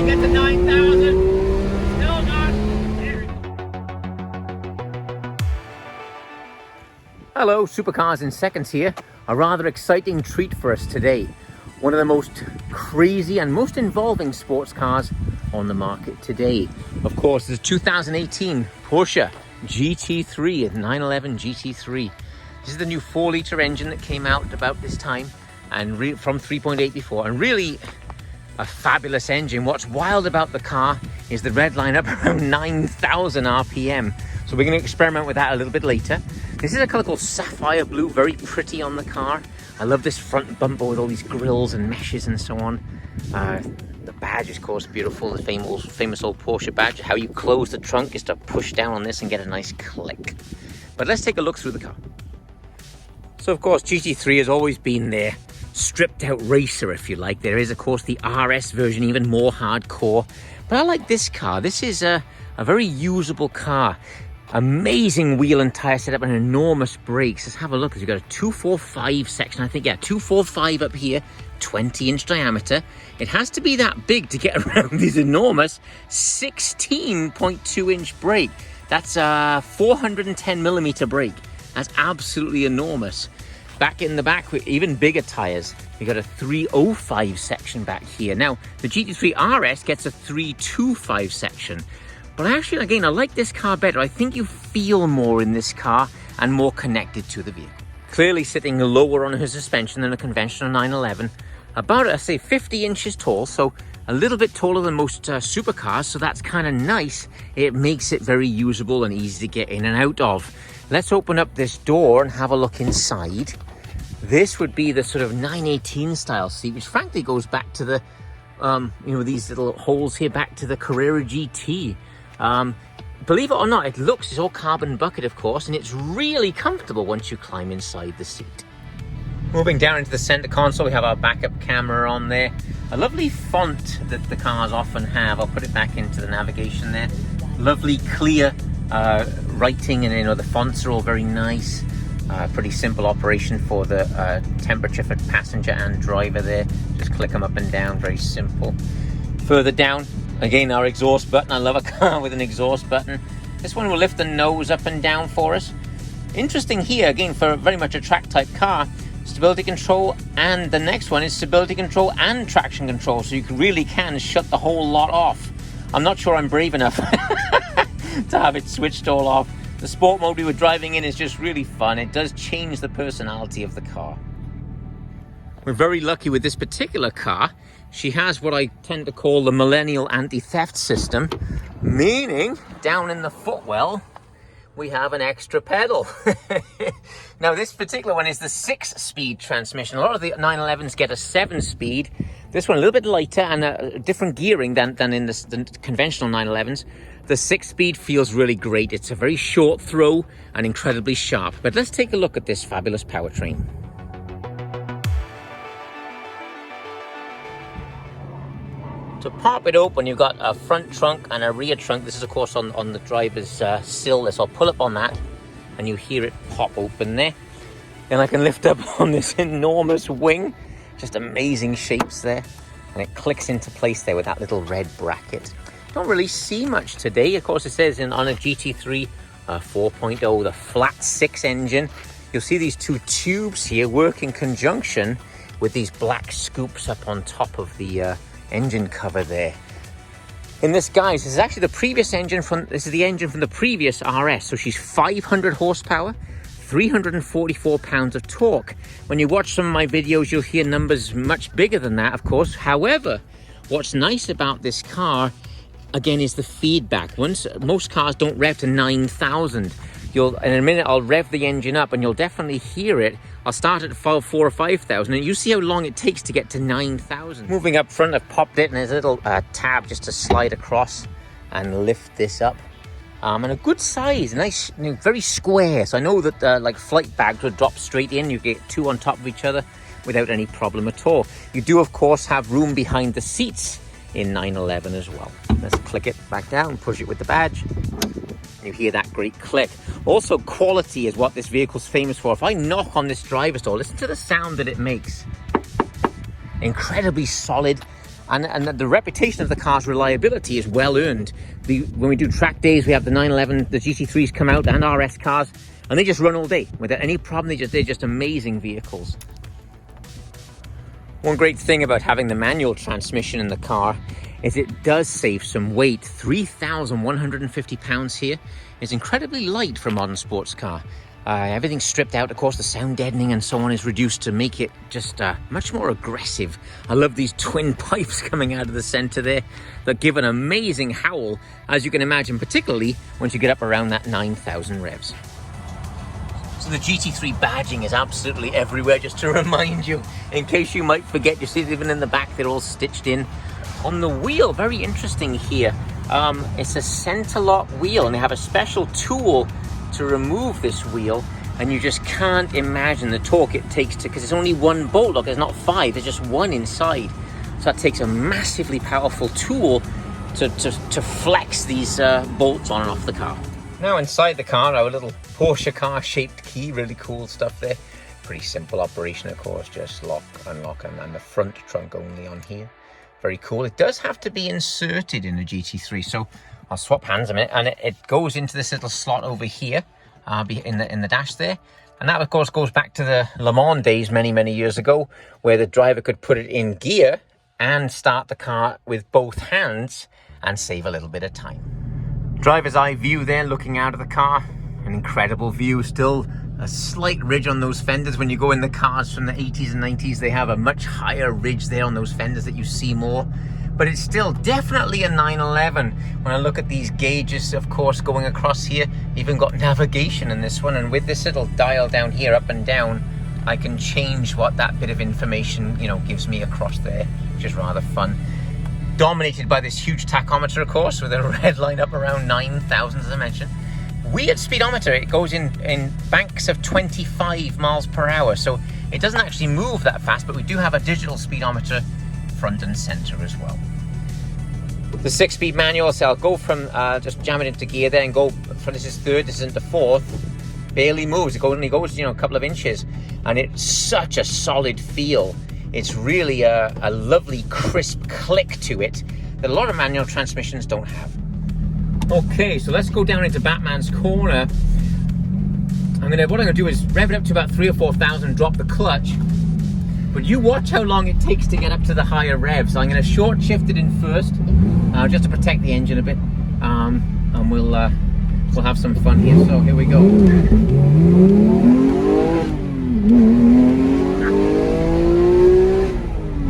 to get to 9,000. Still not. Hello, Supercars in Seconds here. A rather exciting treat for us today. One of the most crazy and most involving sports cars on the market today. Of course, the 2018 Porsche GT3, 911 GT3. This is the new 4-litre engine that came out about this time, and from 3.8 before, and really a fabulous engine. What's wild about the car is the red line up around 9,000 RPM. So we're going to experiment with that a little bit later. This is a colour called Sapphire Blue, very pretty on the car. I love this front bumper with all these grills and meshes and so on. The badge is, of course, beautiful, the famous old Porsche badge. How you close the trunk is to push down on this and get a nice click. But let's take a look through the car. So, of course, GT3 has always been there. Stripped out racer, if you like. There is, of course, the RS version, even more hardcore. But I like this car. This is a very usable car. Amazing wheel and tyre setup and enormous brakes. Let's have a look. We've got a 245 section, I think. Yeah, 245 up here, 20-inch diameter. It has to be that big to get around these enormous 16.2-inch brake. That's a 410mm brake. That's absolutely enormous. Back in the back, with even bigger tyres, we got a 305 section back here. Now, the GT3 RS gets a 325 section. But actually, again, I like this car better. I think you feel more in this car and more connected to the vehicle. Clearly sitting lower on her suspension than a conventional 911. About, I say, 50 inches tall, so a little bit taller than most supercars, so that's kind of nice. It makes it very usable and easy to get in and out of. Let's open up this door and have a look inside. This would be the sort of 918 style seat, which frankly goes back to the, these little holes here, back to the Carrera GT. Believe it or not, it's all carbon bucket, of course, and it's really comfortable once you climb inside the seat. Moving down into the center console, we have our backup camera on there. A lovely font that the cars often have. I'll put it back into the navigation there. Lovely, clear writing, and the fonts are all very nice. Pretty simple operation for the temperature for passenger and driver there. Just click them up and down, very simple. Further down, again, our exhaust button. I love a car with an exhaust button. This one will lift the nose up and down for us. Interesting here, again, for very much a track type car, stability control, and the next one is stability control and traction control, so you really can shut the whole lot off. I'm not sure I'm brave enough to have it switched all off. The sport mode we were driving in is just really fun. It does change the personality of the car. We're very lucky with this particular car. She has what I tend to call the millennial anti-theft system, meaning down in the footwell, we have an extra pedal. Now, this particular one is the 6-speed transmission. A lot of the 911s get a 7-speed. This one a little bit lighter and a different gearing than in the conventional 911s. The 6-speed feels really great. It's a very short throw and incredibly sharp. But let's take a look at this fabulous powertrain. To pop it open, you've got a front trunk and a rear trunk. This is, of course, on the driver's sill. So I'll pull up on that, and you hear it pop open there. Then I can lift up on this enormous wing. Just amazing shapes there. And it clicks into place there with that little red bracket. Don't really see much today. Of course, it says on a GT3 4.0, the flat 6 engine. You'll see these two tubes here work in conjunction with these black scoops up on top of the engine cover there. In this, guys, this is actually the previous engine this is the engine from the previous RS. So she's 500 horsepower, 344 pounds of torque. When you watch some of my videos, you'll hear numbers much bigger than that, of course. However, what's nice about this car, again, is the feedback. Most cars don't rev to 9,000. In a minute, I'll rev the engine up and you'll definitely hear it. I'll start at 4 or 5,000 and you see how long it takes to get to 9,000. Moving up front, I've popped it and there's a little tab just to slide across and lift this up. And a good size, nice, very square. So I know that like flight bags would drop straight in. You get two on top of each other without any problem at all. You do, of course, have room behind the seats in 911 as well. Let's click it back down, push it with the badge. You hear that great click. Also, quality is what this vehicle's famous for. If I knock on this driver's door, listen to the sound that it makes. Incredibly solid. And the reputation of the car's reliability is well earned. When we do track days, we have the 911, the GT3s come out, and RS cars, and they just run all day without any problem. They're just amazing vehicles. One great thing about having the manual transmission in the car is it does save some weight. 3,150 pounds here is incredibly light for a modern sports car. Everything's stripped out, of course, the sound deadening and so on is reduced to make it just much more aggressive. I love these twin pipes coming out of the center there that give an amazing howl, as you can imagine, particularly once you get up around that 9,000 revs. So the GT3 badging is absolutely everywhere, just to remind you, in case you might forget. You see it even in the back, they're all stitched in. On the wheel, very interesting here, it's a center lock wheel, and they have a special tool to remove this wheel, and you just can't imagine the torque it takes to, because it's only one bolt. Look, there's not five, there's just one inside. So that takes a massively powerful tool to flex these bolts on and off the car. Now inside the car, our little Porsche car shaped key, really cool stuff there. Pretty simple operation, of course, just lock, unlock, and the front trunk only on here. Very cool. It does have to be inserted in a GT3, so I'll swap hands a minute, and it goes into this little slot over here in the dash there. And that, of course, goes back to the Le Mans days many years ago, where the driver could put it in gear and start the car with both hands and save a little bit of time. Driver's eye view there, looking out of the car. An incredible view. Still a slight ridge on those fenders. When you go in the cars from the 80s and 90s, they have a much higher ridge there on those fenders that you see more. But it's still definitely a 911. When I look at these gauges, of course, going across here, even got navigation in this one. And with this little dial down here, up and down, I can change what that bit of information, gives me across there, which is rather fun. Dominated by this huge tachometer, of course, with a red line up around 9,000, as I mentioned. Weird speedometer. It goes in banks of 25 miles per hour. So it doesn't actually move that fast, but we do have a digital speedometer front and center as well. The 6-speed manual, so I'll go from just jam it into gear there and go from this is third, this is into fourth. Barely moves. It only goes a couple of inches, and it's such a solid feel. It's really a lovely crisp click to it that a lot of manual transmissions don't have. Okay, so let's go down into Batman's corner. What I'm gonna do is rev it up to about 3,000 or 4,000, drop the clutch. But you watch how long it takes to get up to the higher revs. I'm going to short shift it in first, just to protect the engine a bit, and we'll have some fun here. So here we go. I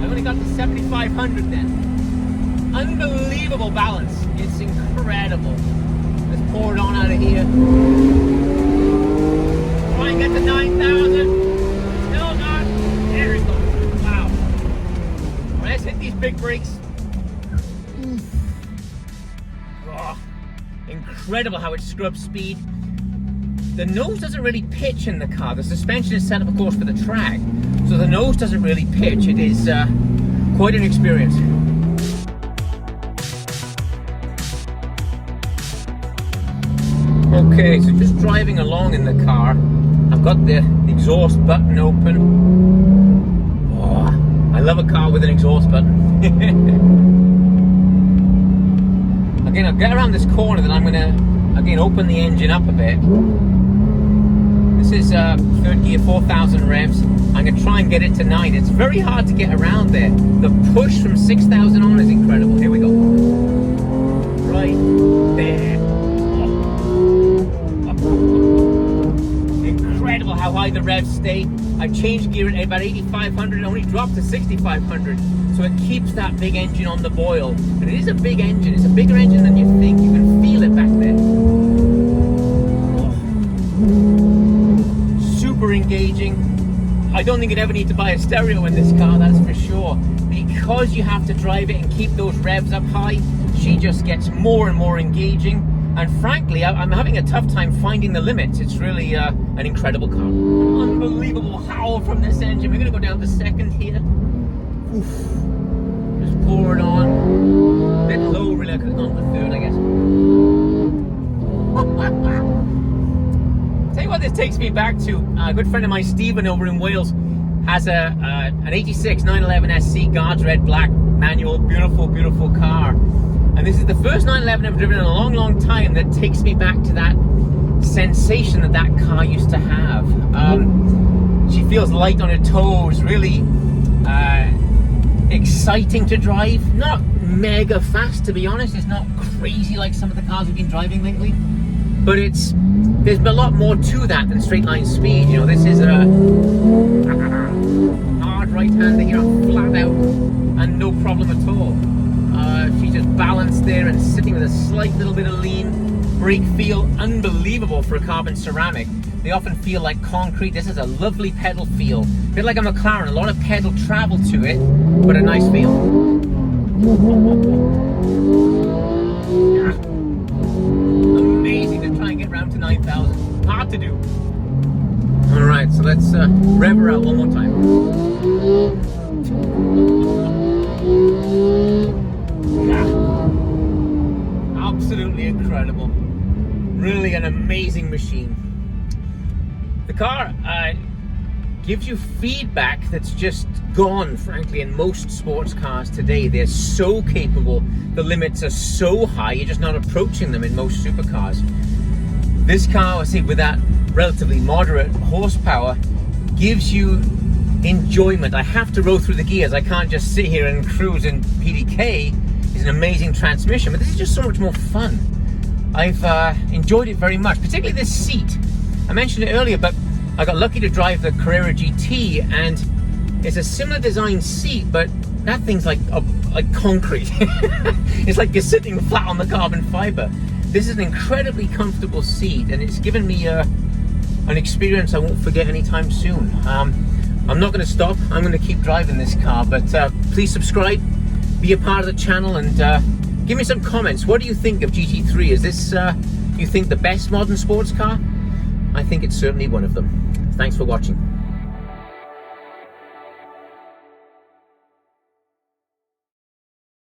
only got to 7,500 then. Unbelievable balance. It's incredible. Let's pour it on out of here. Try and get to 9,000. There it goes. Wow. Let's hit these big brakes. Oh, incredible how it scrubs speed. The nose doesn't really pitch in the car. The suspension is set up, of course, for the track. So the nose doesn't really pitch. It is quite an experience. Okay, so just driving along in the car. I've got the exhaust button open. Oh, I love a car with an exhaust button. Again, I'll get around this corner, then I'm going to, again, open the engine up a bit. This is third gear, 4,000 revs. I'm going to try and get it to 9. It's very hard to get around there. The push from 6,000 on is incredible. Here we go. Right there. Incredible how high the revs stay. I changed gear at about 8,500 and only dropped to 6,500. So it keeps that big engine on the boil. And it is a big engine. It's a bigger engine than you think. You can feel it back there. Oh. Super engaging. I don't think you'd ever need to buy a stereo in this car, that's for sure. Because you have to drive it and keep those revs up high, she just gets more and more engaging. And frankly, I'm having a tough time finding the limits. It's really an incredible car. An unbelievable howl from this engine. We're going to go down to second here. Oof. Just pour it on. A bit low, really. I could have gone to third, I guess. Tell you what this takes me back to. A good friend of mine, Stephen, over in Wales, has an 86 911 SC Guards Red Black manual, beautiful, beautiful car. And this is the first 911 I've driven in a long, long time that takes me back to that sensation that that car used to have. She feels light on her toes, really exciting to drive. Not mega fast, to be honest. It's not crazy like some of the cars we've been driving lately. But there's a lot more to that than straight line speed. You know, this is a hard right-hander here, flat out, and no problem at all. She's just balanced there and sitting with a slight little bit of lean. Brake feel unbelievable for a carbon ceramic. They often feel like concrete. This is a lovely pedal feel. A bit like a McLaren, a lot of pedal travel to it, but a nice feel. Yeah. Amazing to try and get round to 9,000. Hard to do. All right, so let's rev her out one more time. Yeah. Absolutely incredible. Really an amazing machine. The car gives you feedback that's just gone, frankly, in most sports cars today. They're so capable. The limits are so high, you're just not approaching them in most supercars. This car, I say, with that relatively moderate horsepower, gives you enjoyment. I have to roll through the gears. I can't just sit here and cruise in PDK. It's an amazing transmission, but this is just so much more fun. I've enjoyed it very much, particularly this seat. I mentioned it earlier, but I got lucky to drive the Carrera GT, and it's a similar design seat, but that thing's like concrete. It's like you're sitting flat on the carbon fiber. This is an incredibly comfortable seat, and it's given me an experience I won't forget anytime soon. I'm not going to stop. I'm going to keep driving this car, but please subscribe, be a part of the channel, and give me some comments. What do you think of GT3? Is this, you think, the best modern sports car? I think it's certainly one of them. Thanks for watching.